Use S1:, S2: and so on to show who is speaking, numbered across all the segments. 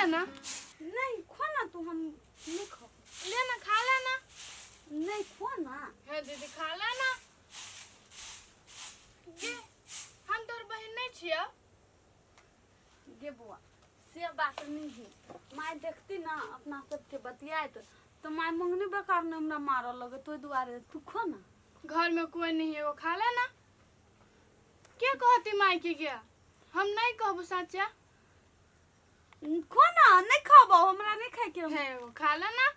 S1: लेना।
S2: नहीं खो ना तू, हम नहीं खो।
S1: लेना, खा लेना।
S2: नहीं खो ना।
S1: है दीदी, खा लेना। ये हम तोर बहन नहीं छिया।
S2: गे बुआ से बात नहीं है। माय देखती ना अपना सबके बतियाए तो माय मंगनी बेकार ने हमरा मारल लगे, तो दुआरे तू खो ना।
S1: घर में कोई नहीं है, वो खा लेना। क्या कहती माई की क्या? हम नहीं कहबो सच्चा।
S2: खो ना, नहीं खाबो, हमरा नहीं खाए के
S1: है वो खा लेना।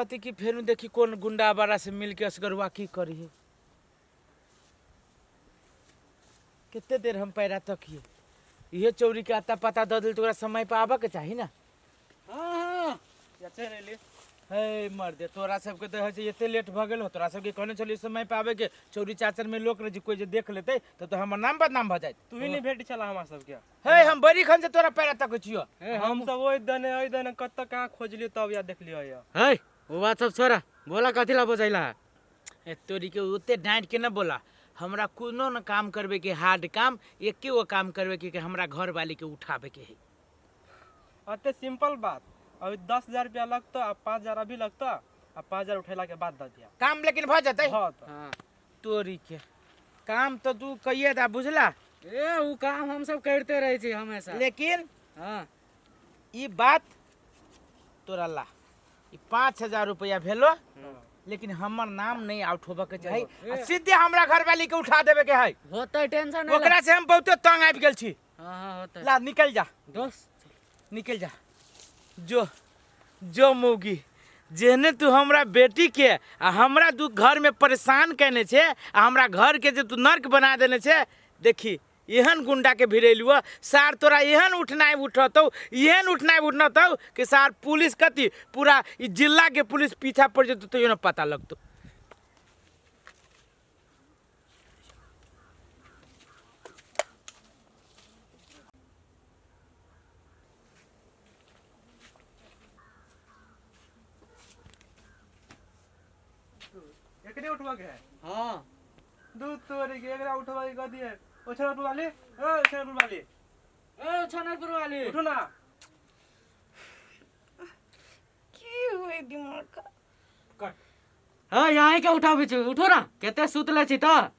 S3: कहती कि फेरू देखी कौन गुंडा बारा से मिल के असगरुआ की करी है। कितने देर हम पैरा तकिए ये चोरी के आता पता दे दिल तोरा समय पे आबे के चाही ना।
S4: हाँ चल ले
S3: हे मर दे तोरा सबके तो है एते लेट भ गेल हो। तोरा सबके कहने चली समय पे आबे के चोरी चाचर में लोग रह कोई जे देख लेते तो हमर नाम बदनाम भ जाए।
S4: तू ही नहीं भेट चला हमरा सबके।
S3: हे हम बड़ी खन से तोरा पैरा तक छियो।
S4: हम सब ओइ दने कत कहाँ खोजलियो तब या देखलियो या।
S5: है वो बात सब छोरा बोला कथी ला बजैला।
S3: ए तोरी के उते डांट के न बोला। हमरा कोनो न काम करबे के हार्ड काम एके वो काम करबे के हमरा घर वाली के उठावे के है।
S4: अते सिंपल बात। अभी 10,000 रुपया लगता अब 5,000 अभी लगता अब 5,000 उठेला के बाद दे दिया
S3: काम लेकिन भ जाते।
S4: हाँ तो
S5: हाँ
S3: तोरी के काम तो तू कहिए दा बुझला।
S5: ए वो काम हम सब करते रहे छी हमेशा।
S3: लेकिन
S5: हाँ
S3: ई बात तोरा ला ई 5,000 रुपया भेलो लेकिन हमर नाम नहीं आउट होबे के चाही। आ सीधे हमरा घर वाली के उठा देबे के है।
S5: होता टेंशन नहीं
S3: ओकरा से हम बहुते तंग आबि गेल छी।
S5: हाँ हाँ होता
S3: ला निकल जा
S5: दोस्त
S3: निकल जा। जो मौगी जेहने तू हमरा बेटी के आ हमरा तू घर में परेशान करने छे आ हमरा घर के जे तू नर्क बना देने छे। देखी एहन गुंडा के भिड़ेलुआ सार तोरा एहन उठनाई उठतौ एहन उठनाई उठनतौ कि सार पुलिस कति पूरा ई जिला के पुलिस पीछा पड़ जतो तो न पता लगतो।
S4: एकरे उठवा के है।
S5: हाँ
S4: दूध तोरी के एकरा उठवा के दिए ओछरपुर वाली ओ ओछरपुर वाली
S5: ए छनरपुर वाली
S4: उठो ना।
S1: की हुए दिमाग का
S5: हाँ यहाँ के उठाबे छी उठो ना केते सुतले छी त